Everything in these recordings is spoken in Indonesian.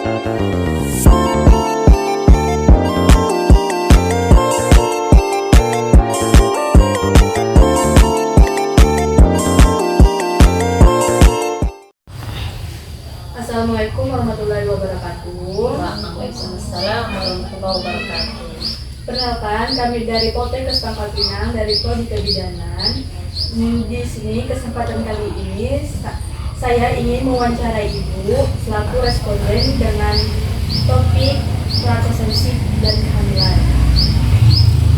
Assalamualaikum warahmatullahi wabarakatuh. Waalaikumsalam warahmatullahi wabarakatuh. Perkenalkan, kami dari Poltekkes Pangkal Pinang dari Prodi Kebidanan. Di sini kesempatan kali ini saya ingin mewawancarai Ibu selaku responden dengan topik prakoncepsi dan kehamilan.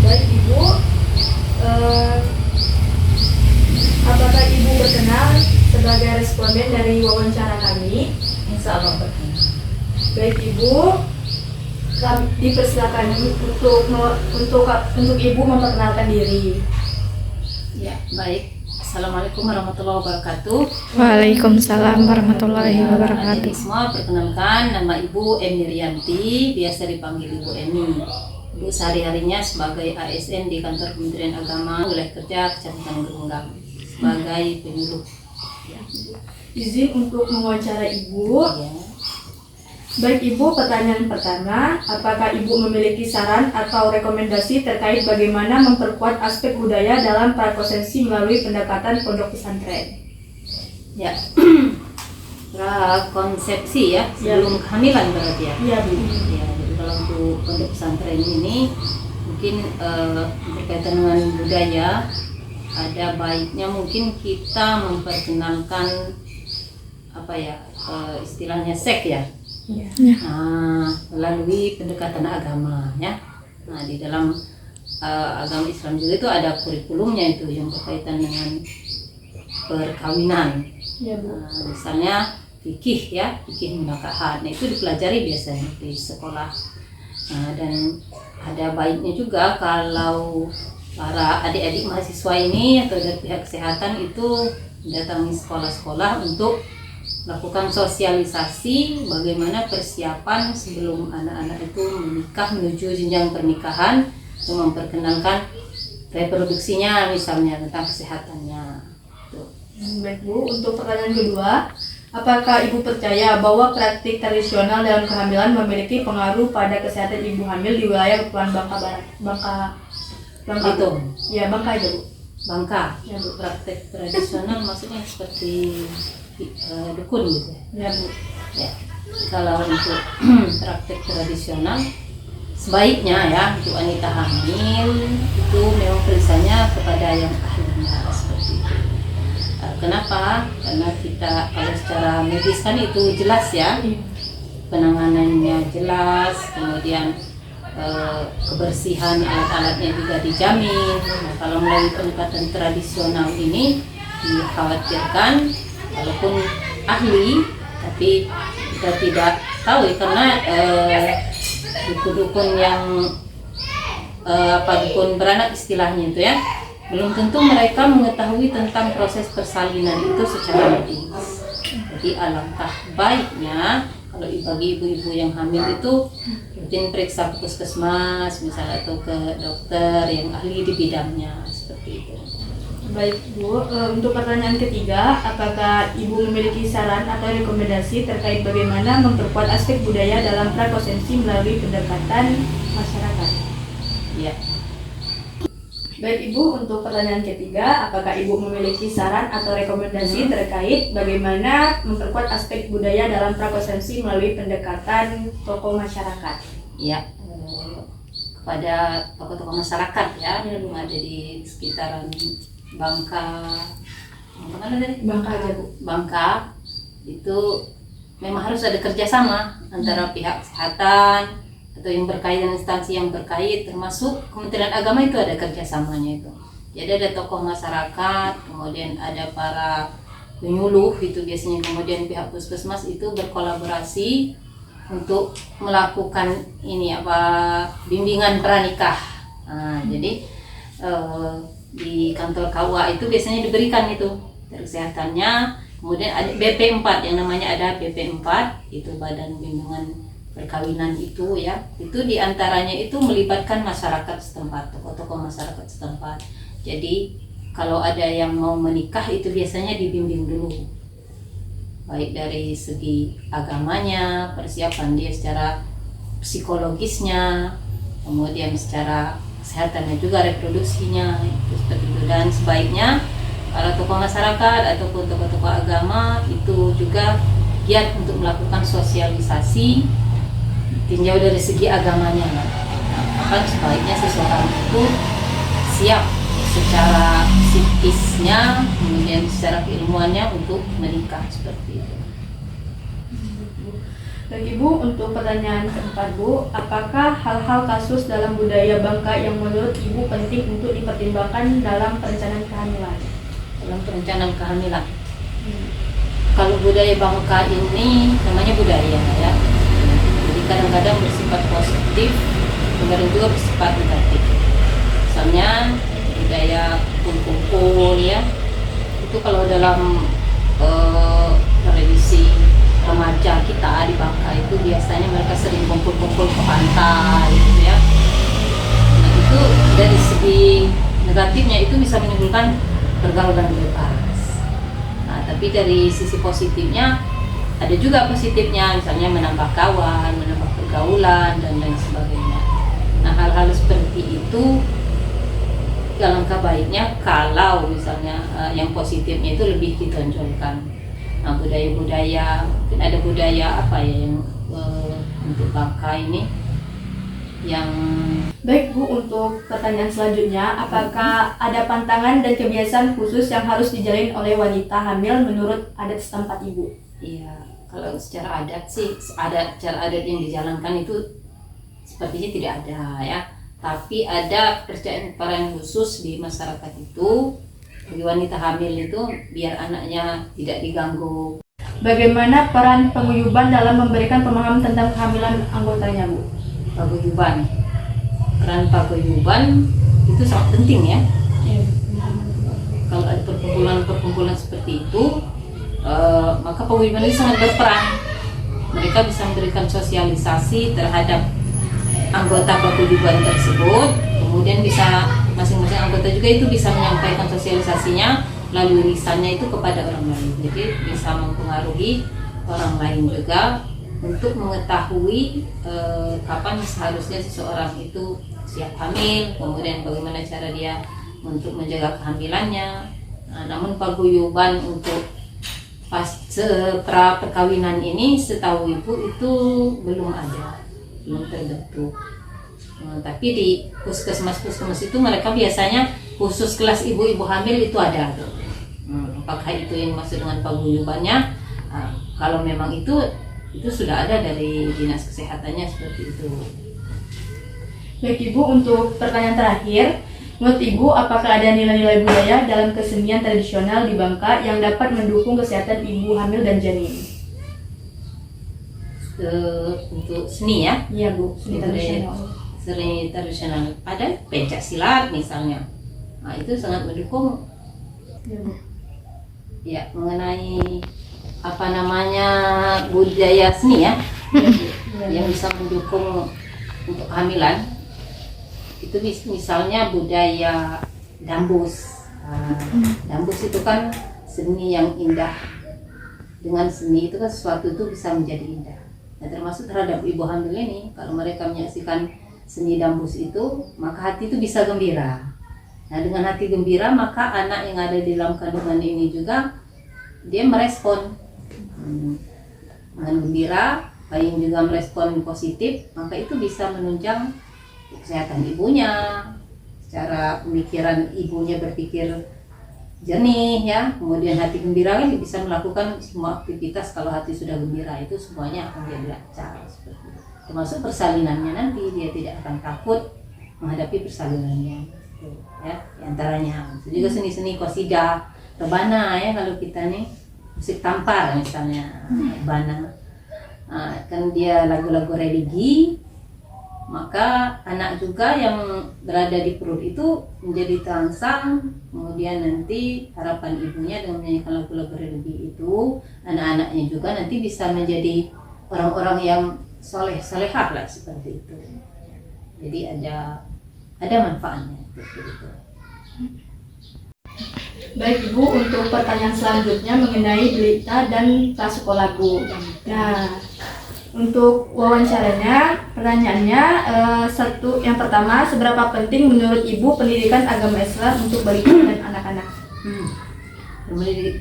Baik Ibu, apakah Ibu berkenan sebagai responden dari wawancara kami? Insya Allah berkenan. Baik Ibu, kami dipersilakan untuk Ibu memperkenalkan diri. Ya, baik. Assalamualaikum warahmatullahi wabarakatuh. Waalaikumsalam warahmatullahi Jadi wabarakatuh. semua perkenalkan, nama Ibu Emi Rianti, biasa dipanggil Ibu Emi. Ibu sehari-harinya sebagai ASN di Kantor Kementerian Agama, wilayah kerja Kecamatan Gerunggang, sebagai penyuluh. Izin untuk mewawancara Ibu. Ya. Baik Ibu, pertanyaan pertama, apakah Ibu memiliki saran atau rekomendasi terkait bagaimana memperkuat aspek budaya dalam prakoncepsi melalui pendekatan pondok pesantren? Ya. Prakonsepsi ya, sebelum kehamilan berarti ya. Iya Bu. Ya, jadi kalau untuk pondok pesantren ini mungkin berkaitan dengan budaya, ada baiknya mungkin kita memperkenalkan istilahnya sek ya. Iya. Melalui pendekatan agama ya. Nah, di dalam agama Islam juga itu ada kurikulumnya itu yang berkaitan dengan perkawinan. Iya Bu. Misalnya fikih ya, fikih munakahat. Nah, itu dipelajari biasanya di sekolah. Dan ada baiknya juga kalau para adik-adik mahasiswa ini atau dari pihak kesehatan itu mendatangi sekolah-sekolah untuk melakukan sosialisasi bagaimana persiapan sebelum anak-anak itu menikah menuju jenjang pernikahan, untuk memperkenalkan reproduksinya misalnya tentang kesehatannya. Baik Bu, untuk pertanyaan kedua, apakah Ibu percaya bahwa praktik tradisional dalam kehamilan memiliki pengaruh pada kesehatan ibu hamil di wilayah Kepulauan Bangka Barat? Bangka Itu. Ya, Bangka aja Bu. Bangka, Ya Bu. praktek tradisional maksudnya seperti dukun gitu ya. Ya Bu. Ya, kalau untuk praktek tradisional sebaiknya ya untuk wanita hamil itu memang periksanya kepada yang ahlinya seperti itu. Kenapa? Karena kita kalau secara medis kan itu jelas ya, penanganannya jelas, kemudian kebersihan alat-alatnya juga dijamin. Nah, kalau melalui pendekatan tradisional ini dikhawatirkan walaupun ahli, tapi kita tidak tahu ya, karena dukun-dukun yang dukun beranak istilahnya itu ya, belum tentu mereka mengetahui tentang proses persalinan itu secara medis. Jadi alangkah baiknya kalau bagi ibu-ibu yang hamil itu rutin periksa ke puskesmas misalnya atau ke dokter yang ahli di bidangnya seperti itu. Baik Bu, untuk pertanyaan ketiga, apakah Ibu memiliki saran atau rekomendasi terkait bagaimana memperkuat aspek budaya dalam prakoncepsi melalui pendekatan masyarakat? Ya. Baik Ibu, untuk pertanyaan ketiga, apakah Ibu memiliki saran atau rekomendasi terkait bagaimana memperkuat aspek budaya dalam prakoncepsi melalui pendekatan tokoh masyarakat? Ya, kepada tokoh-tokoh masyarakat ya yang ada di sekitaran Bangka, mana tadi? Bangka aja Bu. Bangka itu memang harus ada kerjasama antara pihak kesehatan atau yang berkaitan instansi yang berkait, termasuk Kementerian Agama itu ada kerjasamanya itu. Jadi ada tokoh masyarakat, kemudian ada para penyuluh itu biasanya, kemudian pihak puskesmas itu berkolaborasi untuk melakukan bimbingan pranikah. Jadi di kantor KUA itu biasanya diberikan itu kesehatannya, kemudian ada BP4 yang namanya ada BP4 itu Badan Bimbingan Perkawinan itu ya, itu diantaranya itu melibatkan masyarakat setempat, tokoh-tokoh masyarakat setempat. Jadi kalau ada yang mau menikah itu biasanya dibimbing dulu baik dari segi agamanya, persiapan dia secara psikologisnya, kemudian secara kesehatannya juga, reproduksinya itu seperti itu. Dan sebaiknya para tokoh masyarakat ataupun tokoh-tokoh agama itu juga giat untuk melakukan sosialisasi tinjau dari segi agamanya. Nah, sebaiknya seseorang itu siap secara psikisnya, kemudian secara keilmuannya untuk menikah seperti itu. Bagi Bu, untuk pertanyaan keempat Bu, apakah hal-hal kasus dalam budaya Bangka yang menurut Ibu penting untuk dipertimbangkan dalam perencanaan kehamilan? Dalam perencanaan kehamilan, kalau budaya Bangka ini namanya budaya ya, jadi kadang-kadang bersifat positif, kadang juga bersifat negatif. Misalnya budaya kumpul-kumpul ya, itu kalau dalam tradisi remaja kita di Bangka itu biasanya mereka sering kumpul-kumpul ke pantai gitu ya. Nah itu dari segi negatifnya itu bisa menimbulkan pergaulan bebas. Nah tapi dari sisi positifnya ada juga positifnya, misalnya menambah kawan, menambah pergaulan dan lain sebagainya. Nah hal-hal seperti itu alangkah baiknya kalau misalnya yang positifnya itu lebih ditonjolkan. Nah budaya-budaya, mungkin ada budaya apa ya yang untuk Bangka ini yang... Baik Bu, untuk pertanyaan selanjutnya, apakah ada pantangan dan kebiasaan khusus yang harus dijalin oleh wanita hamil menurut adat setempat Ibu? Iya, kalau secara adat sih, cara adat yang dijalankan itu sepertinya tidak ada ya. Tapi ada kepercayaan khusus di masyarakat itu, bagi wanita hamil itu biar anaknya tidak diganggu. Bagaimana peran paguyuban dalam memberikan pemahaman tentang kehamilan anggotanya Bu? Paguyuban, peran paguyuban itu sangat penting ya. Kalau ada perkumpulan seperti itu, maka paguyuban itu sangat berperan. Mereka bisa memberikan sosialisasi terhadap anggota paguyuban tersebut, kemudian bisa masing-masing anggota juga itu bisa menyampaikan sosialisasinya melalui lisannya itu kepada orang lain. Jadi bisa mempengaruhi orang lain juga untuk mengetahui kapan seharusnya seseorang itu siap hamil, kemudian bagaimana cara dia untuk menjaga kehamilannya. Nah, namun paguyuban untuk pra perkawinan ini setahu Ibu itu belum ada, belum terbentuk. Tapi di puskesmas itu mereka biasanya khusus kelas ibu-ibu hamil itu ada tuh. Apakah itu yang maksud dengan paguyubannya? Kalau memang itu sudah ada dari dinas kesehatannya seperti itu. Baik Ibu, untuk pertanyaan terakhir, menurut Ibu apakah ada nilai-nilai budaya dalam kesenian tradisional di Bangka yang dapat mendukung kesehatan ibu hamil dan janin? Untuk seni ya? Iya Bu, seni tradisional. Seni tradisional ada pencak silat misalnya. Nah itu sangat mendukung. Ya, Bu. Ya mengenai apa namanya budaya seni ya, yang bisa mendukung untuk kehamilan itu misalnya budaya dambus. Dambus itu kan seni yang indah. Dengan seni itu kan sesuatu itu bisa menjadi indah. Nah, termasuk terhadap ibu hamil ini, kalau mereka menyaksikan seni dambus itu, maka hati itu bisa gembira. Nah, dengan hati gembira, maka anak yang ada di dalam kandungan ini juga dia merespon dengan gembira, bayi juga merespon positif, maka itu bisa menunjang kesehatan ibunya, secara pemikiran ibunya berpikir jernih ya, kemudian hati gembira kan bisa melakukan semua aktivitas. Kalau hati sudah gembira itu semuanya akan jadi lancar seperti itu. Termasuk persalinannya nanti dia tidak akan takut menghadapi persalinannya ya, diantaranya itu juga seni-seni qasidah, rebana ya, kalau kita nih musik tampar misalnya rebana, kan dia lagu-lagu religi, maka anak juga yang berada di perut itu menjadi terangsang. Kemudian nanti harapan ibunya dengan menyanyikan lagu-lagu religi itu, anak-anaknya juga nanti bisa menjadi orang-orang yang solehah lah seperti itu. Jadi ada manfaatnya seperti itu. Baik Ibu, untuk pertanyaan selanjutnya mengenai berita dan prasekolah Bu. Nah, untuk wawancaranya, pertanyaannya yang pertama, seberapa penting menurut Ibu pendidikan agama Islam untuk balita dan anak-anak?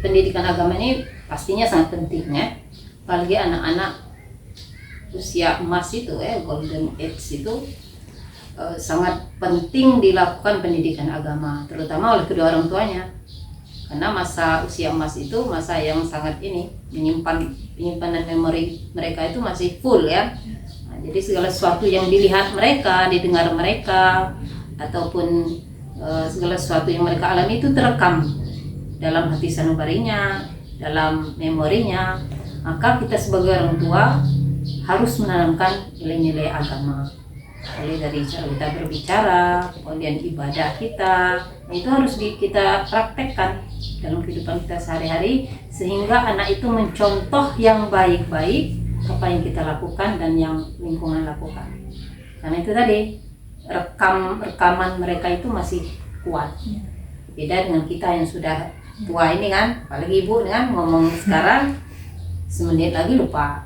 Pendidikan agama ini pastinya sangat penting ya, apalagi anak-anak usia emas itu ya, golden age itu sangat penting dilakukan pendidikan agama, terutama oleh kedua orang tuanya. Karena masa usia emas itu masa yang sangat penyimpanan memori mereka itu masih full ya. Nah, jadi segala sesuatu yang dilihat mereka, didengar mereka, ataupun segala sesuatu yang mereka alami itu terekam dalam hati sanubarinya, dalam memorinya. Maka kita sebagai orang tua harus menanamkan nilai-nilai agama, mulai dari cara kita berbicara, kemudian ibadah kita, itu harus kita praktekkan dalam kehidupan kita sehari-hari, sehingga anak itu mencontoh yang baik-baik apa yang kita lakukan dan yang lingkungan lakukan. Karena itu tadi rekaman mereka itu masih kuat. Beda dengan kita yang sudah tua ini kan, apalagi ibu kan ngomong sekarang semenit lagi lupa.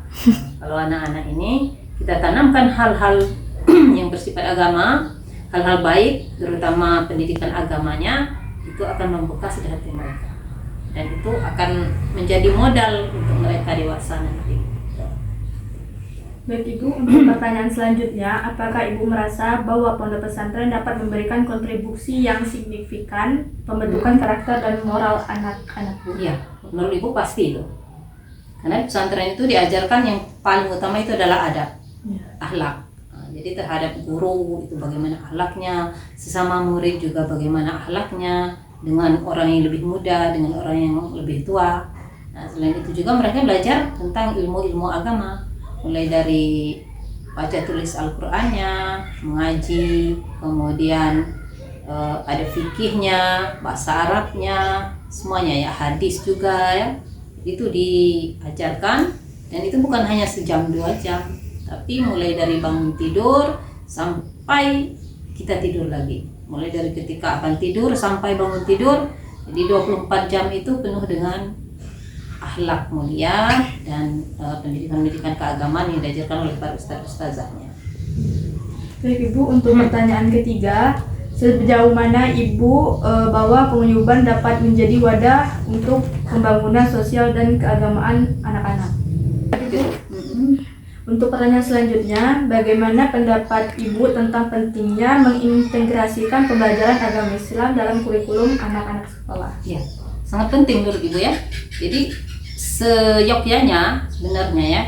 Kalau anak-anak ini kita tanamkan hal-hal yang bersifat agama, hal-hal baik, terutama pendidikan agamanya, itu akan membekas di hati mereka, dan itu akan menjadi modal untuk mereka dewasa nanti. Baik Ibu, untuk pertanyaan selanjutnya, apakah Ibu merasa bahwa pondok pesantren dapat memberikan kontribusi yang signifikan pembentukan karakter dan moral anak-anak Bu? Iya, menurut Ibu pasti itu. Karena pesantren itu diajarkan yang paling utama itu adalah adab, akhlak. Jadi terhadap guru itu bagaimana akhlaknya, sesama murid juga bagaimana akhlaknya, dengan orang yang lebih muda, dengan orang yang lebih tua. Nah, selain itu juga mereka belajar tentang ilmu-ilmu agama, mulai dari baca tulis Al-Qur'annya, mengaji, kemudian ada fikihnya, bahasa Arabnya, semuanya ya, hadis juga ya. Itu diajarkan, dan itu bukan hanya sejam 2 jam. Tapi mulai dari bangun tidur sampai kita tidur lagi. Mulai dari ketika akan tidur sampai bangun tidur. Jadi 24 jam itu penuh dengan akhlak mulia dan pendidikan-pendidikan keagamaan yang diajarkan oleh para ustaz-ustazahnya. Baik Ibu, untuk pertanyaan ketiga, sejauh mana Ibu bahwa penguyuban dapat menjadi wadah untuk pembangunan sosial dan keagamaan anak-anak? Untuk pertanyaan selanjutnya, bagaimana pendapat Ibu tentang pentingnya mengintegrasikan pembelajaran agama Islam dalam kurikulum anak-anak sekolah? Ya, sangat penting menurut Ibu ya. Jadi seyogyanya sebenarnya ya,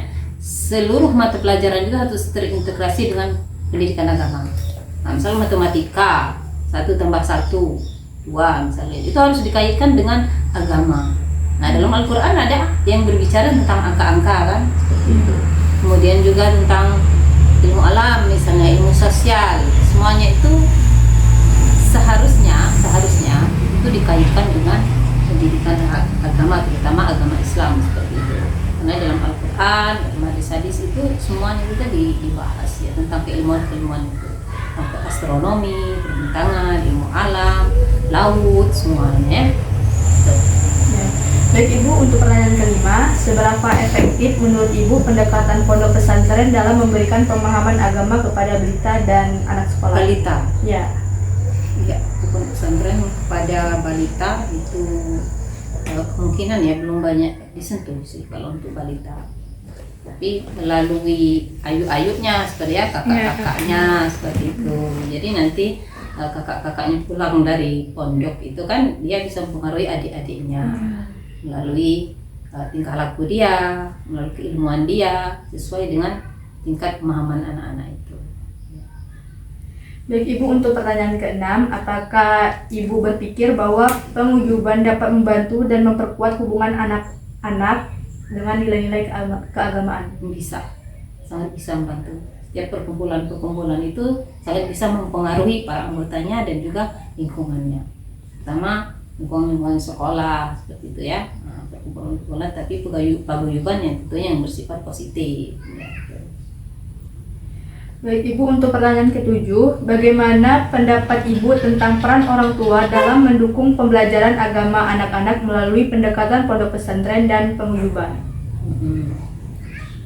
seluruh mata pelajaran itu harus terintegrasi dengan pendidikan agama. Nah, misalnya matematika 1 tambah 1 2 misalnya, itu harus dikaitkan dengan agama. Nah, dalam Al-Quran ada yang berbicara tentang angka-angka kan, seperti itu. Kemudian juga tentang ilmu alam, misalnya ilmu sosial, semuanya itu seharusnya itu dikaitkan dengan pendidikan agama, terutama agama Islam seperti itu. Karena dalam Al-Quran, dalam hadis-hadis itu semuanya kita dibahas ya, tentang keilmuan-keilmuan itu, tentang astronomi, perbintangan, ilmu alam, laut, semuanya. Baik Ibu, untuk pertanyaan kelima, seberapa efektif menurut Ibu pendekatan pondok pesantren dalam memberikan pemahaman agama kepada balita dan anak sekolah? Balita? Ya. Ya, pondok pesantren kepada balita itu kemungkinan ya belum banyak disentuh sih kalau untuk balita. Tapi melalui ayu-ayunya seperti ya, kakak-kakaknya seperti itu. Jadi nanti kakak-kakaknya pulang dari pondok itu kan dia bisa mempengaruhi adik-adiknya melalui tingkah laku dia, melalui keilmuan dia, sesuai dengan tingkat pemahaman anak-anak itu. Baik Ibu, untuk pertanyaan keenam, apakah Ibu berpikir bahwa pengujuban dapat membantu dan memperkuat hubungan anak-anak dengan nilai-nilai keagamaan? Bisa, sangat bisa membantu. Setiap perkumpulan itu sangat bisa mempengaruhi para anggotanya dan juga lingkungannya. Pertama, lingkungan sekolah seperti itu ya, perkumpulan tapi paguyuban yang tentunya yang bersifat positif ya. Baik Ibu, untuk pertanyaan ketujuh, bagaimana pendapat Ibu tentang peran orang tua dalam mendukung pembelajaran agama anak-anak melalui pendekatan pondok pesantren dan penguyuban?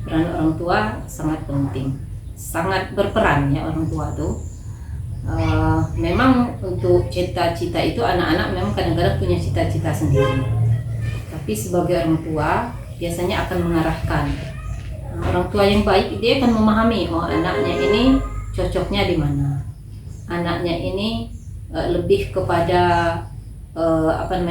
Peran orang tua sangat penting, sangat berperan ya orang tua tuh. Memang untuk cita-cita itu anak-anak memang kadang-kadang punya cita-cita sendiri, tapi sebagai orang tua biasanya akan mengarahkan. Orang tua yang baik dia akan memahami, oh anaknya ini cocoknya di mana, anaknya ini lebih kepada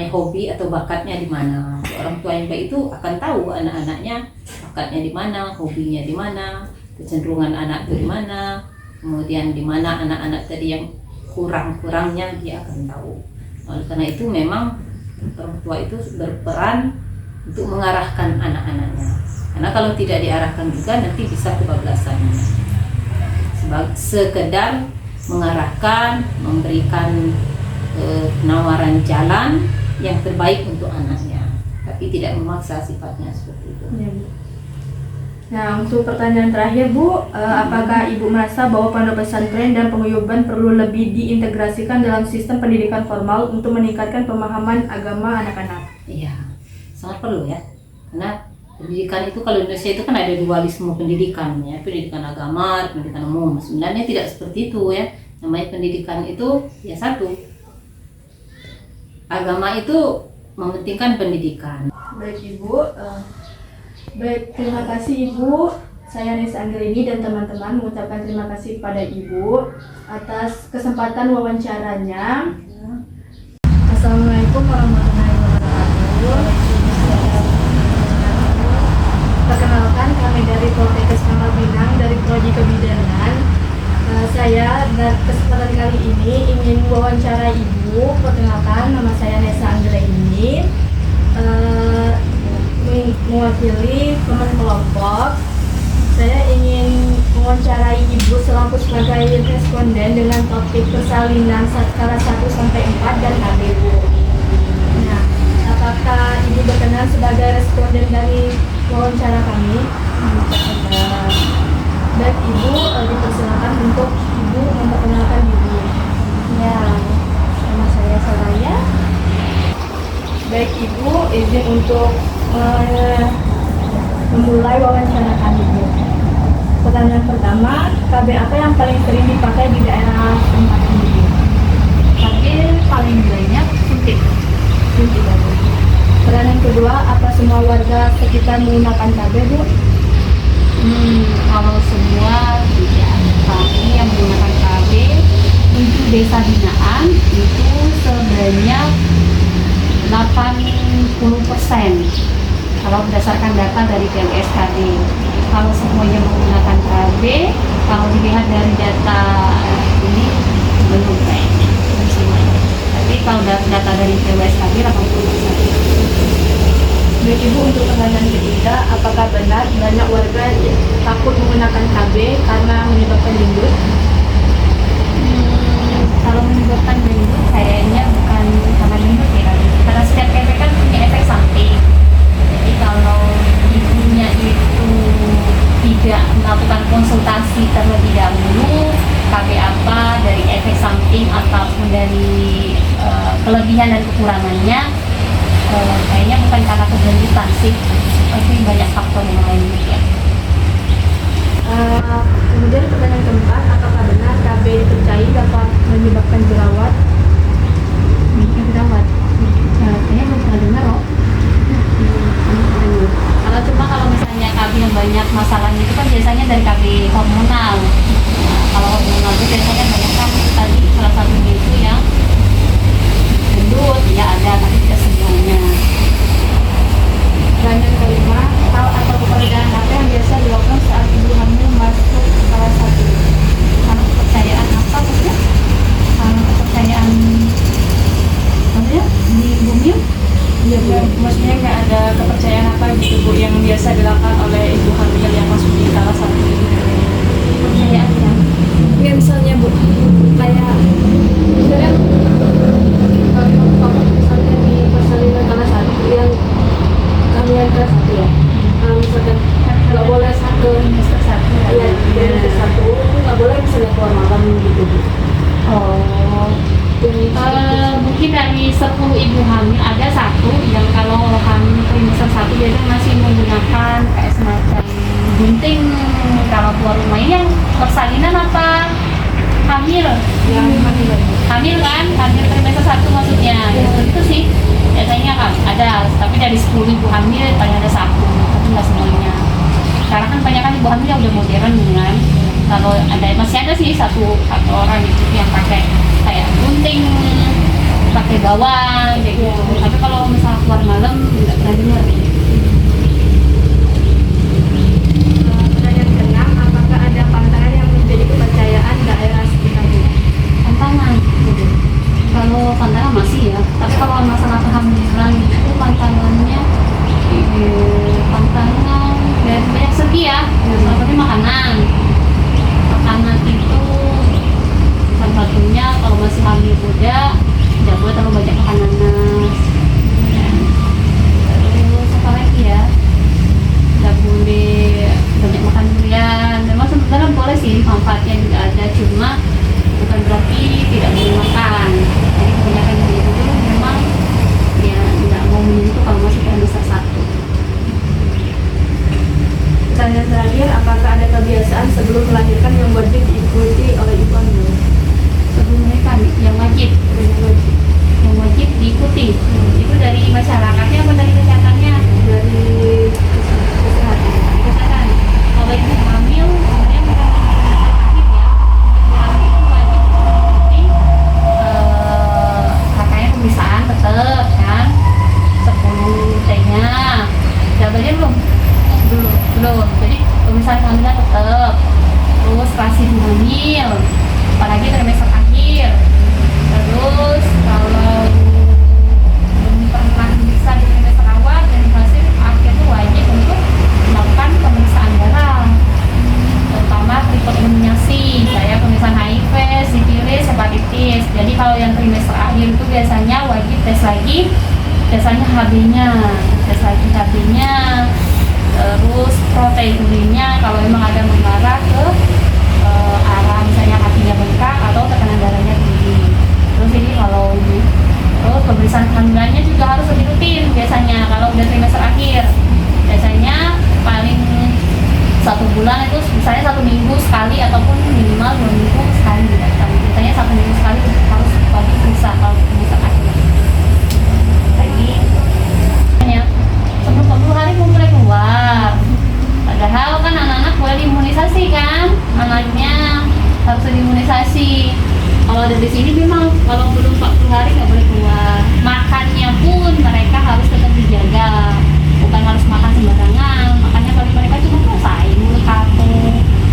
hobi atau bakatnya di mana. Orang tua yang baik itu akan tahu anak-anaknya bakatnya di mana, hobinya di mana, kecenderungan anak itu di mana, kemudian di mana anak-anak tadi yang kurang-kurangnya dia akan tahu. Oleh karena itu memang orang tua itu berperan untuk mengarahkan anak-anaknya. Karena kalau tidak diarahkan juga nanti bisa kebablasan. Sekedar mengarahkan, memberikan penawaran jalan yang terbaik untuk anaknya, tapi tidak memaksa sifatnya seperti itu. Ya, Bu. Nah, untuk pertanyaan terakhir Bu, apakah Ibu merasa bahwa pondok pesantren dan penguyuban perlu lebih diintegrasikan dalam sistem pendidikan formal untuk meningkatkan pemahaman agama anak-anak? Iya, sangat perlu ya. Karena pendidikan itu kalau Indonesia itu kan ada dualisme pendidikan ya, pendidikan agama, pendidikan umum. Sebenarnya tidak seperti itu ya. Namanya pendidikan itu ya satu. Agama itu mementingkan pendidikan. Baik Ibu, terima kasih Ibu. Saya Nesa Anggelini dan teman-teman mengucapkan terima kasih pada Ibu atas kesempatan wawancaranya. Assalamualaikum warahmatullahi wabarakatuh. Perkenalkan, kami dari Poltekkes Pangkal Pinang dari Prodi Kebidanan. Saya dan kesempatan kali ini ingin wawancara Ibu. Perkenalkan, nama saya Nesa Anggelini, mewakili teman kelompok. Saya ingin mewawancarai Ibu selaku sebagai responden dengan topik persalinan skala 1-4 dan KB, Bu. Nah, apakah Ibu berkenan sebagai responden dari wawancara kami? Dan Ibu dipersilakan untuk Ibu memperkenalkan diri. Ya, nama saya Soraya. Baik Ibu, izin untuk memulai wawancara kami, Bu. Pertanyaan pertama, KB apa yang paling sering dipakai di daerah tempat ini? Tapi paling banyak suntik. Suntik, Bu. Pertanyaan kedua, apa semua warga sekitar menggunakan KB, Bu? Kalau semua tidak, kami yang menggunakan KB untuk desa binaan itu sebanyak 80%. Kalau berdasarkan data dari PMSKD, kalau semuanya menggunakan KB, kalau dilihat dari data ini belum kayaknya semuanya. Tapi kalau data dari PMSKD 80%. Baik Ibu, untuk pertanyaan ketiga, apakah benar banyak warga yang takut menggunakan KB karena menyebabkan gendut? Kalau menyebabkan gendut kayaknya bukan karena gendut ya, karena setiap efek kan punya efek samping. Jadi kalau ibunya itu tidak melakukan konsultasi terlebih dahulu, KB apa dari efek samping ataupun dari kelebihan dan kekurangannya, kayaknya bukan karena kegendutan sih, tapi banyak faktor yang lain ya. Kemudian pertanyaan keempat, apakah benar KB dipercayai dapat menyebabkan jerawat? Jerawat? Kayaknya belum pernah dengar loh. Kalau misalnya KB yang banyak masalahnya itu kan biasanya dari KB hormonal. Nah, kalau hormonal itu biasanya banyak kan tadi salah satunya itu yang gendut, ya ada tapi tidak semuanya. Pertanyaan kelima, hal atau pekerjaan apa yang biasa dilakukan saat ibu hamil masuk salah satu? Karena kepercayaan apa maksudnya? Karena kepercayaan maksudnya di bumi? Iya Bu, maksudnya nggak ada kepercayaan apa gitu Bu yang biasa dilakukan oleh ibu hamil yang masuk di salah satu ini? Kepercayaan yang Nggak, misalnya Bu, kayak misalnya kalau misalnya di persalinan salah satu yang kalian kelas satu ya, misalkan nggak boleh satu semester 1 ya, dari satu itu nggak sudah keluar malam gitu Bu. Oh, mungkin dari 10 ibu hamil ada satu yang kalau hamil trimester 1 dia masih menggunakan kayak semacam gunting kalau keluar rumah. Ini yang persalinan apa hamil? Yang Hamil kan? Hamil trimester 1 maksudnya. Ya itu sih biasanya kan ada, tapi dari 10 ibu hamil paling ada satu, tapi nggak semuanya. Sekarang kan banyak kan ibu hamil yang udah modern kan. Kalau ada masih ada sih satu orang gitu yang pakai kayak gunting, pakai bawang kayak gitu. Tapi kalau misalnya keluar malam nggak pernah dengar. Pertanyaan keenam, apakah ada pantangan yang menjadi kepercayaan daerah sekitar Bu? Pantangan gitu. Kalau pantangan masih ya, tapi kalau masalah kehamilan itu pantangannya pantangan dari banyak segi ya. Salah satunya makanan itu salah satunya. Kalau masih hamil muda tidak boleh terlalu banyak makan nanas ya. Terus apa lagi ya, tidak boleh banyak makan durian. Memang sebenarnya boleh sih, manfaatnya juga ada, cuma bukan berarti tidak boleh makan. Jadi kebanyakan dari itu memang ya tidak mau minum itu kalau masih trimester 1. Pertanyaan terakhir, apakah ada kebiasaan sebelum melahirkan yang wajib diikuti oleh ibu hamil? Sebelum mereka yang wajib diikuti itu dari masyarakatnya apa dari kesehatannya? Dari kesehatan. Kesehatan. Kalau ibu hamil sebenarnya bukan wajib ya. Ibu hamil itu wajib mengikuti kakaknya pemeriksaan tetap kan, 10 T-nya. Udah belajar belum? Belum. Jadi pemeriksaan kehamilan tetap. Terus rasi ibu hamil, apalagi trimester akhir. Terus kalau belum pernah bisa di trimester awal dan hasil akhir itu wajib untuk melakukan pemeriksaan darah, terutama triple-imunisasi kayak pemeriksaan HIV, sifilis, hepatitis. Jadi kalau yang trimester akhir itu biasanya wajib tes lagi, biasanya HB-nya, terus proteinurinnya kalau memang ada mengarah ke arah misalnya hatinya bengkak atau tekanan darahnya tinggi. Terus ini kalau ini, terus pemeriksaan kehamilannya juga harus lebih rutin biasanya kalau udah trimester akhir. Biasanya paling 1 bulan itu misalnya 1 minggu sekali ataupun minimal 2 minggu sekali datang. Biasanya 1 minggu sekali harus wajib periksa kalau trimester akhir. Lagi ya, sebelum 40 hari mulai keluar. Padahal kan anak-anak boleh diimunisasi kan, anaknya harus diimunisasi. Kalau dari sini memang kalau belum 40 hari nggak boleh keluar. Makannya pun mereka harus tetap dijaga, bukan harus makan sembarangan. Makanya kalau mereka cuma mau sayur, tahu,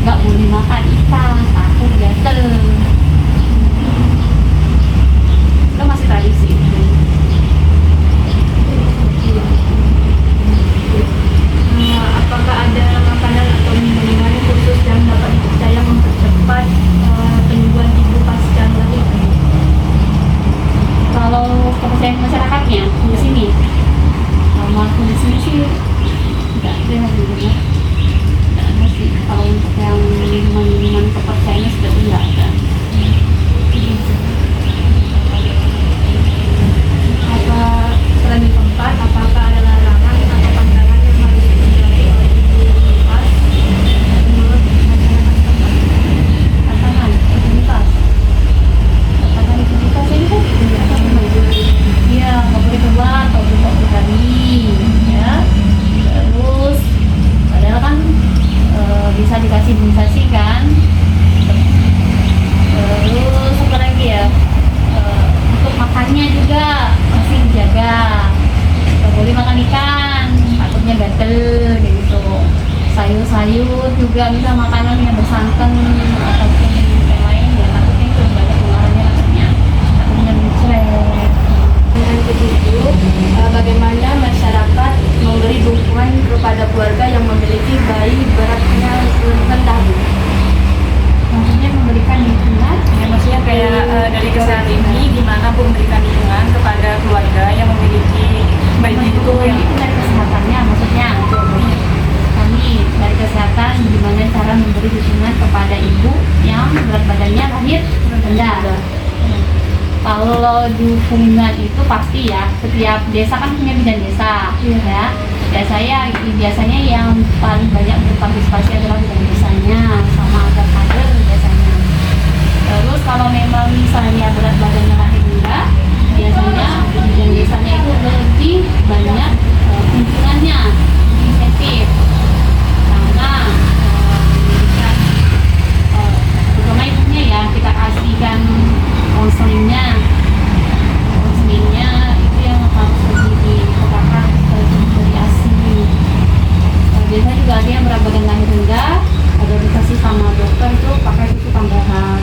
nggak boleh makan ikan, tahu, gatel. Itu masih tradisi. Apakah ada makanan atau minuman khusus yang dapat dipercaya mempercepat penyembuhan ibu pasca melahirkan? Kalau kepercayaan masyarakatnya di sini, kalau aku di sini sih nggak ada yang benar, nggak ada sih. Kalau untuk yang minuman kepercayaannya seperti nggak ada. Apa selain di tempat, apakah ada larangan atau pantangan yang harus dihindari oleh ibu pas menurut masyarakat tempat? Katakan rutinitas ini kan iya nggak boleh keluar kalau belum 40 hari ya. Terus padahal kan bisa dikasih imunisasi kan. Terus apa lagi ya, untuk makannya juga masih dijaga, nggak boleh makan ikan takutnya gatel kayak gitu. Sayur-sayur juga bisa makanan yang bersantan ataupun yang lain ya, takutnya itu banyak pengaruhnya, takutnya mencret. Dengan begitu, bagaimana masyarakat memberi dukungan kepada keluarga yang memiliki bayi beratnya rendah? Maksudnya memberikan dukungan Ya, maksudnya kayak dari kesehatan ini gimana Bu memberikan dukungan kepada keluarga yang memiliki bayi itu yang itu dari kesehatannya, maksudnya kami dari kesehatan gimana cara cara memberi dukungan kepada ibu yang berat badannya lahir rendah. Kalau dukungan itu pasti ya, setiap desa kan punya bidan desa, ya. Biasanya yang paling banyak berpartisipasi adalah bidan desanya, sama ada kader biasanya. Terus kalau memang misalnya berat badannya lahir rendah, biasanya bidan desanya itu lebih banyak kunjungannya, insentif. Karena terutama ibunya ya, kita kasihkan konselingnya itu yang harus dikatakan dari ASI. Biasanya juga ada yang berat badan lahir rendah, ada dikasih sama dokter itu pakai susu tambahan.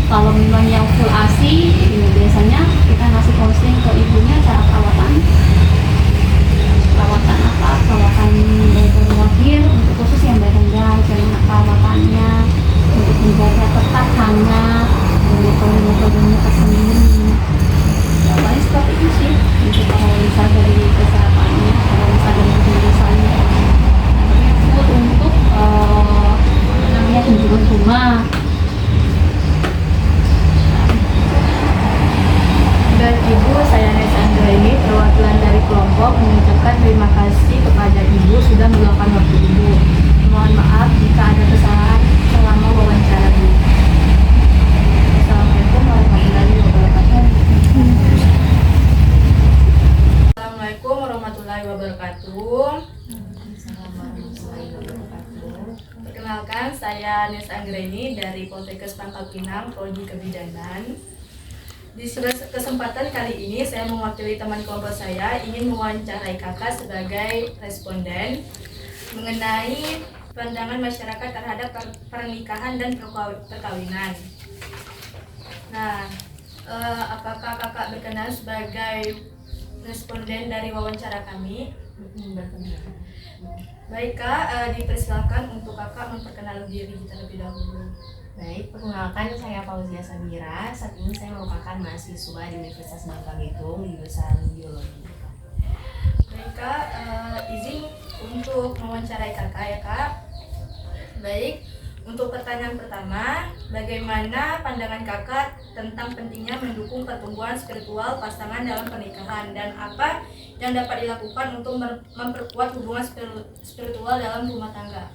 Kalau memang yang full ASI, ya biasanya kita ngasih konseling ke ibunya cara perawatan perawatan dari baru lahir, untuk khusus yang badan rendah, cara perawatannya untuk menjaga tetap hangat, metode-metodenya tersendiri. Ya paling seperti itu sih untuk kalau misalnya dari kesehatannya, kalau misalnya dari penjelasannya. Tapi food untuk namanya kunjungan rumah. Dan Ibu, saya Nes Anggraini, perwakilan dari kelompok, mengucapkan terima kasih kepada Ibu sudah meluangkan waktu Ibu. Mohon maaf jika ada kesalahan selama wawancara Bu. Assalamualaikum warahmatullahi wabarakatuh. Assalamualaikum warahmatullahi wabarakatuh. Perkenalkan, saya Nes Anggraini dari Poltekkes Pangkal Pinang, Prodi Kebidanan. Di kesempatan kali ini saya mewakili teman kelompok saya ingin mewawancarai kakak sebagai responden mengenai pandangan masyarakat terhadap pernikahan dan perkawinan. Nah, apakah kakak berkenan sebagai responden dari wawancara kami? Baik kak, dipersilakan untuk kakak memperkenalkan diri terlebih dahulu. Baik, perkenalkan saya Fauzia Sabira. Saat ini saya merupakan mahasiswa di Universitas Bangka Belitung di jurusan Biologi. Baik kak, izin untuk mewawancarai kakak ya kak. Baik, untuk pertanyaan pertama, bagaimana pandangan kakak tentang pentingnya mendukung pertumbuhan spiritual pasangan dalam pernikahan dan apa yang dapat dilakukan untuk memperkuat hubungan spiritual dalam rumah tangga?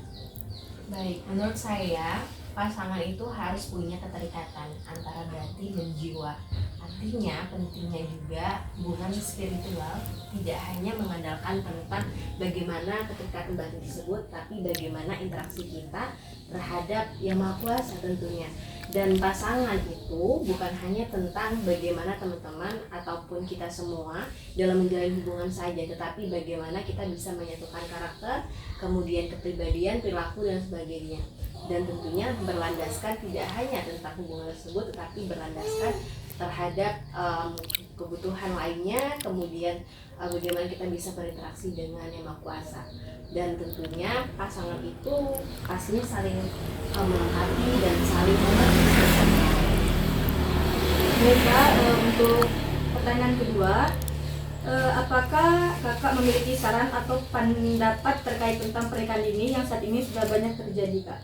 Baik, menurut saya pasangan itu harus punya keterikatan antara batin dan jiwa. Artinya pentingnya juga hubungan spiritual tidak hanya mengandalkan tentang bagaimana keterikatan batin tersebut, tapi bagaimana interaksi kita terhadap Yang Maha Kuasa tentunya. Dan pasangan itu bukan hanya tentang bagaimana teman-teman ataupun kita semua dalam menjalin hubungan saja, tetapi bagaimana kita bisa menyatukan karakter, kemudian kepribadian, perilaku dan sebagainya. Dan tentunya berlandaskan tidak hanya tentang hubungan tersebut, tetapi berlandaskan terhadap kebutuhan lainnya, kemudian bagaimana kita bisa berinteraksi dengan Yang Maha Kuasa. Dan tentunya pasangan itu pastinya saling melengkapi dan saling mengerti. Baik kak, untuk pertanyaan kedua, apakah kakak memiliki saran atau pendapat terkait tentang pernikahan dini yang saat ini sudah banyak terjadi kak?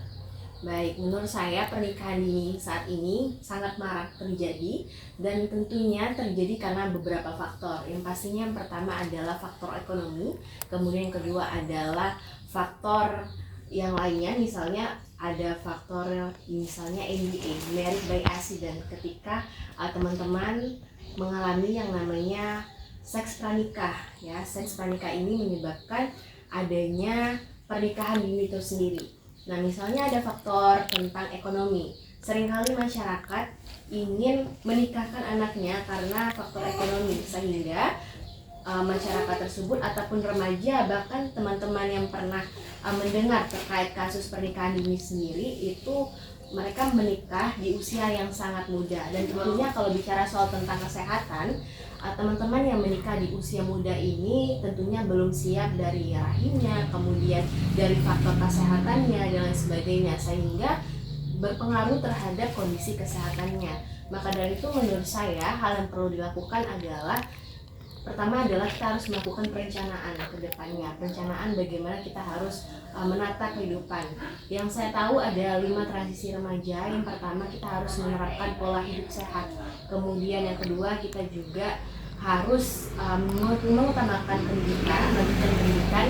Baik, menurut saya pernikahan dini saat ini sangat marak terjadi dan tentunya terjadi karena beberapa faktor. Yang pastinya yang pertama adalah faktor ekonomi, kemudian yang kedua adalah faktor yang lainnya, misalnya ada faktor misalnya MBA, Married by Accident, ketika teman-teman mengalami yang namanya seks pranikah. Ya, seks pranikah ini menyebabkan adanya pernikahan dini itu sendiri. Nah, misalnya ada faktor tentang ekonomi. Seringkali masyarakat ingin menikahkan anaknya karena faktor ekonomi, sehingga masyarakat tersebut ataupun remaja, bahkan teman-teman yang pernah mendengar terkait kasus pernikahan dini sendiri, itu mereka menikah di usia yang sangat muda. Dan tentunya kalau bicara soal tentang kesehatan, teman-teman yang menikah di usia muda ini tentunya belum siap dari rahimnya, kemudian dari faktor kesehatannya dan lain sebagainya, sehingga berpengaruh terhadap kondisi kesehatannya. Maka dari itu menurut saya hal yang perlu dilakukan adalah Pertama adalah kita harus melakukan perencanaan ke depannya, perencanaan bagaimana kita harus menata kehidupan. Yang saya tahu ada 5 transisi remaja. Yang pertama kita harus menerapkan pola hidup sehat. Kemudian yang kedua kita juga harus mengutamakan pendidikan, melanjutkan pendidikan.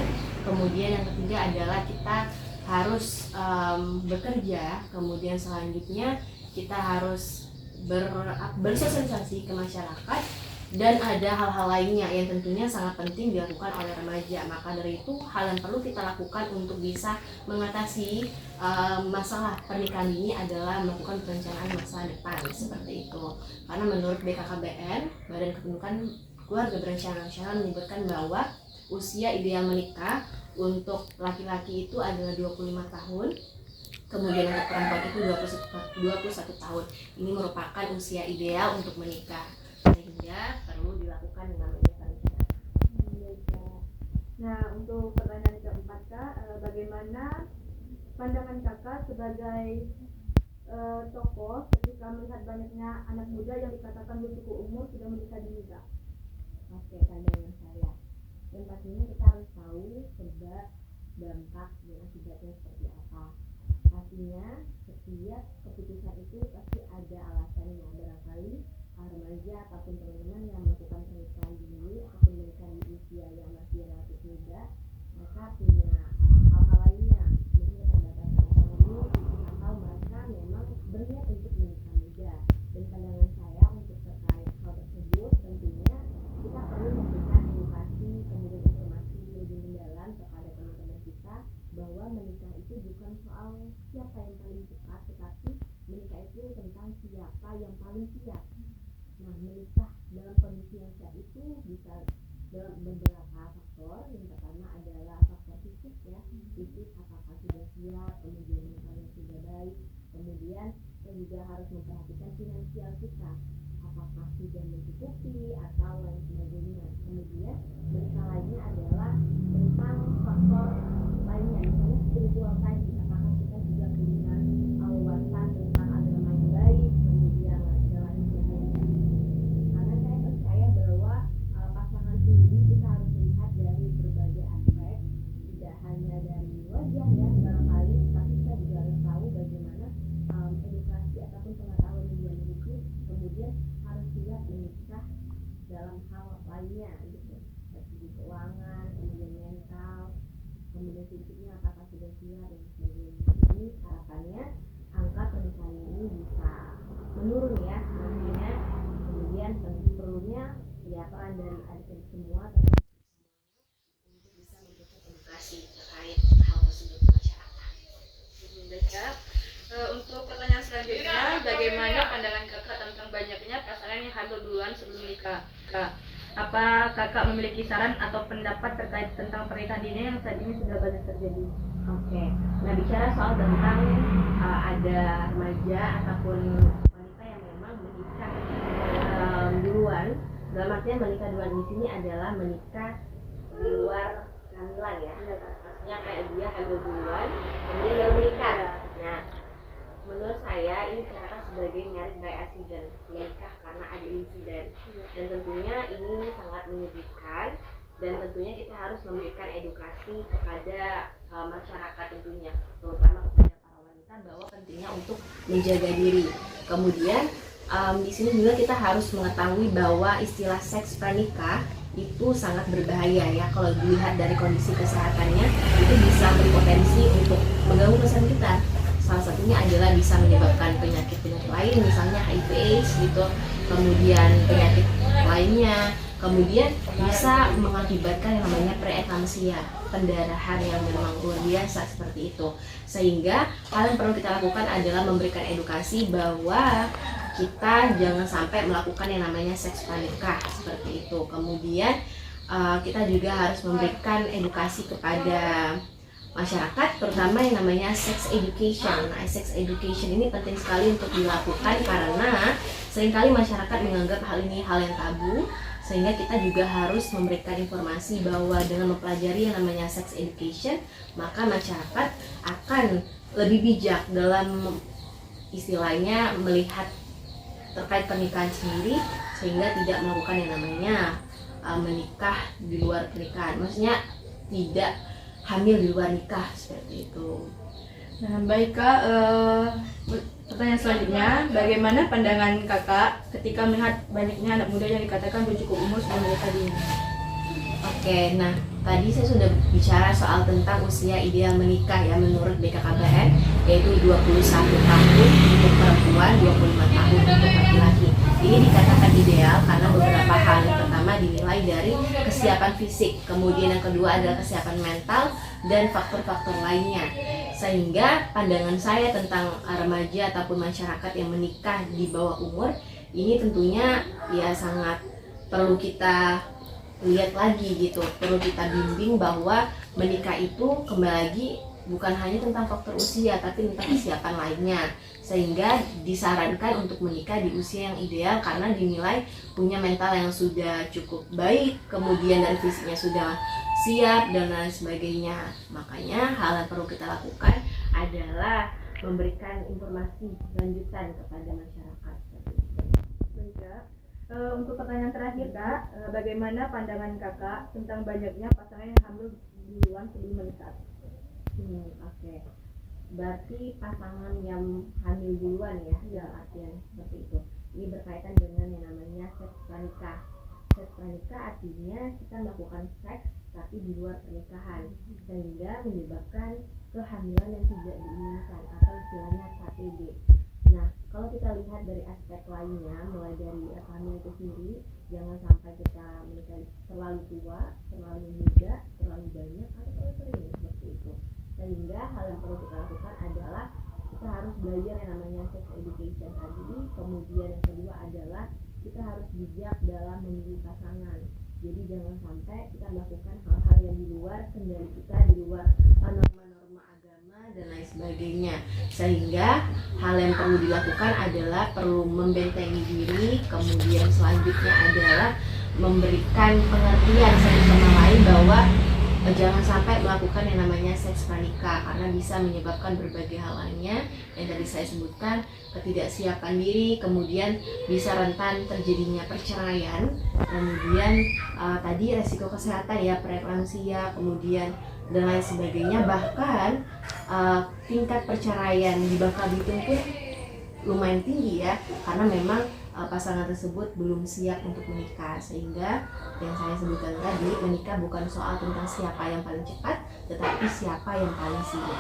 Kemudian yang ketiga adalah kita harus bekerja. Kemudian selanjutnya kita harus bersosialisasi ke masyarakat. Dan ada hal-hal lainnya yang tentunya sangat penting dilakukan oleh remaja. Maka dari itu hal yang perlu kita lakukan untuk bisa mengatasi masalah pernikahan ini adalah melakukan perencanaan masa depan seperti itu. Karena menurut BKKBN, Badan Kependudukan Keluarga Berencana Nasional menyebutkan bahwa usia ideal menikah untuk laki-laki itu adalah 25 tahun. Kemudian untuk perempuan itu 21 tahun. Ini merupakan usia ideal untuk menikah. Sehingga perlu dilakukan yang namanya perencanaan. Nah, untuk pertanyaan keempat Kak, bagaimana pandangan Kakak sebagai tokoh ketika melihat banyaknya anak muda yang dikatakan belum cukup umur sudah menikah dini Kak? Oke, pandangan saya. Dan pastinya kita harus tahu sebab, dampak, dan akibatnya seperti apa. Pastinya setiap keputusan itu pasti ada alasannya. Barangkali remaja ataupun teman-teman yang melakukan pernikahan dini ataupun menikah di usia yang masih relatif muda, mereka punya hal-hal lainnya, mungkin keterbatasan ekonomi atau mereka memang berniat untuk menikah muda. Dan pandangan saya untuk terkait hal tersebut, tentunya kita perlu memberikan edukasi, kemudian informasi lebih mendalam kepada teman-teman kita bahwa menikah itu bukan soal siapa yang paling cepat, tetapi menikah itu tentang siapa yang paling siap. Nah, menikah dalam kondisi yang siap itu bisa dalam beberapa faktor. Yang pertama adalah faktor fisik ya, fisik apakah sudah siap, kemudian mentalnya sudah baik, kemudian kita juga harus memperhatikan finansial kita, apakah sudah mencukupi atau lain sebagainya. Kemudian menikah lainnya adalah tentang faktor lainnya, misalnya spiritual tadi, apakah kita juga punya wawasan tentang agama yang baik, kemudian dan lain sebagainya. Karena saya percaya bahwa pasangan sendiri kita harus melihat dari berbagai aspek, tidak hanya dari wajah ya barangkali, tapi kita juga harus tahu bagaimana edukasi ataupun pengetahuan yang dia miliki, kemudian harus siap menikah dalam hal lainnya gitu, seperti keuangan, kemudian mental, kemudian fisiknya apakah sudah siap dan sebagainya. Ini harapannya angka pernikahan ini bisa menurun ya nantinya. Kemudian tentu perlunya ya peran dari adik-adik semua termasuk semuanya untuk bisa memberikan edukasi terkait hal tersebut ke masyarakat. Baik, untuk pertanyaan selanjutnya, bagaimana pandangan Kakak tentang banyaknya pasangan yang hamil duluan sebelum nikah? Kak, apa Kakak memiliki saran atau pendapat terkait tentang pernikahan dini yang saat ini sudah banyak terjadi? Oke, nah bicara soal tentang ada remaja ataupun wanita yang memang menikah duluan, dalam artian menikah duluan di sini adalah menikah di luar kehamilan ya, maksudnya kayak dia hamil duluan, kemudian baru menikah. Nah, menurut saya ini dikatakan sebagai married by accident, menikah karena ada insiden, dan tentunya ini sangat menyedihkan. Dan tentunya kita harus memberikan edukasi kepada masyarakat tentunya, terutama kepada para wanita bahwa pentingnya untuk menjaga diri. Kemudian di sini juga kita harus mengetahui bahwa istilah seks pranikah itu sangat berbahaya ya. Kalau dilihat dari kondisi kesehatannya itu bisa berpotensi untuk mengganggu kesehatan kita. Salah satunya adalah bisa menyebabkan penyakit-penyakit lain, misalnya HIV/AIDS gitu, kemudian penyakit lainnya, kemudian bisa mengakibatkan yang namanya preeklamsia, pendarahan yang memang luar biasa seperti itu. Sehingga hal yang perlu kita lakukan adalah memberikan edukasi bahwa kita jangan sampai melakukan yang namanya seks pranikah seperti itu. Kemudian kita juga harus memberikan edukasi kepada masyarakat, terutama yang namanya sex education. Nah, sex education ini penting sekali untuk dilakukan karena seringkali masyarakat menganggap hal ini hal yang tabu, sehingga kita juga harus memberikan informasi bahwa dengan mempelajari yang namanya sex education, maka masyarakat akan lebih bijak dalam istilahnya melihat terkait pernikahan sendiri, sehingga tidak melakukan yang namanya menikah di luar pernikahan, maksudnya tidak hamil di luar nikah seperti itu. Nah, baik Kak, pertanyaan selanjutnya, bagaimana pandangan Kakak ketika melihat banyaknya anak muda yang dikatakan belum cukup umur sebelum menikah dini? Oke, nah tadi saya sudah bicara soal tentang usia ideal menikah ya menurut BKKBN, yaitu 21 tahun untuk perempuan, 25 tahun untuk laki-laki. Ini dikatakan ideal karena beberapa hal. Yang pertama dinilai dari kesiapan fisik, kemudian yang kedua adalah kesiapan mental dan faktor-faktor lainnya. Sehingga pandangan saya tentang remaja ataupun masyarakat yang menikah di bawah umur ini tentunya ya sangat perlu kita lihat lagi gitu, perlu kita bimbing bahwa menikah itu kembali lagi bukan hanya tentang faktor usia tapi tentang kesiapan lainnya, sehingga disarankan untuk menikah di usia yang ideal karena dinilai punya mental yang sudah cukup baik, kemudian dari fisiknya sudah siap dan lain sebagainya. Makanya hal yang perlu kita lakukan adalah memberikan informasi lanjutan kepada masyarakat. Baik, Kak. Untuk pertanyaan terakhir Kak, bagaimana pandangan Kakak tentang banyaknya pasangan yang hamil duluan sebelum menikah? Oke. Berarti pasangan yang hamil duluan ya, artian seperti itu. Ini berkaitan dengan yang namanya seks pranikah. Seks pranikah artinya kita melakukan seks tapi di luar pernikahan, sehingga menyebabkan kehamilan yang tidak diinginkan atau istilahnya KTD. Nah, kalau kita lihat dari aspek lainnya, mulai dari hamil itu sendiri, jangan sampai kita menikah terlalu tua, terlalu muda, terlalu banyak, atau terlalu sering seperti itu. Sehingga hal yang perlu kita lakukan adalah kita harus belajar yang namanya sex education tadi. Kemudian yang kedua adalah kita harus bijak dalam memilih pasangan. Jadi jangan sampai kita melakukan hal-hal yang di luar kendali kita, di luar norma-norma agama dan lain sebagainya. Sehingga hal yang perlu dilakukan adalah perlu membentengi diri, kemudian selanjutnya adalah memberikan pengertian satu sama lain bahwa jangan sampai melakukan yang namanya seks pranikah karena bisa menyebabkan berbagai hal lainnya yang tadi saya sebutkan, ketidaksiapan diri, kemudian bisa rentan terjadinya perceraian, kemudian tadi resiko kesehatan ya, preeklamsia, kemudian dan lain sebagainya. Bahkan tingkat perceraian di Bangka Belitung pun lumayan tinggi ya, karena memang pasangan tersebut belum siap untuk menikah. Sehingga yang saya sebutkan tadi, menikah bukan soal tentang siapa yang paling cepat, tetapi siapa yang paling siap.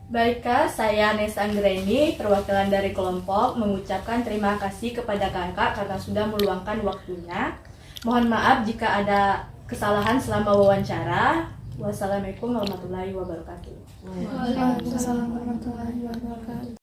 Baik Kak, saya Nesa Anggreni, perwakilan dari kelompok, mengucapkan terima kasih kepada Kakak karena sudah meluangkan waktunya. Mohon maaf jika ada kesalahan selama wawancara. Wassalamualaikum warahmatullahi wabarakatuh. Waalaikumsalam warahmatullahi wabarakatuh.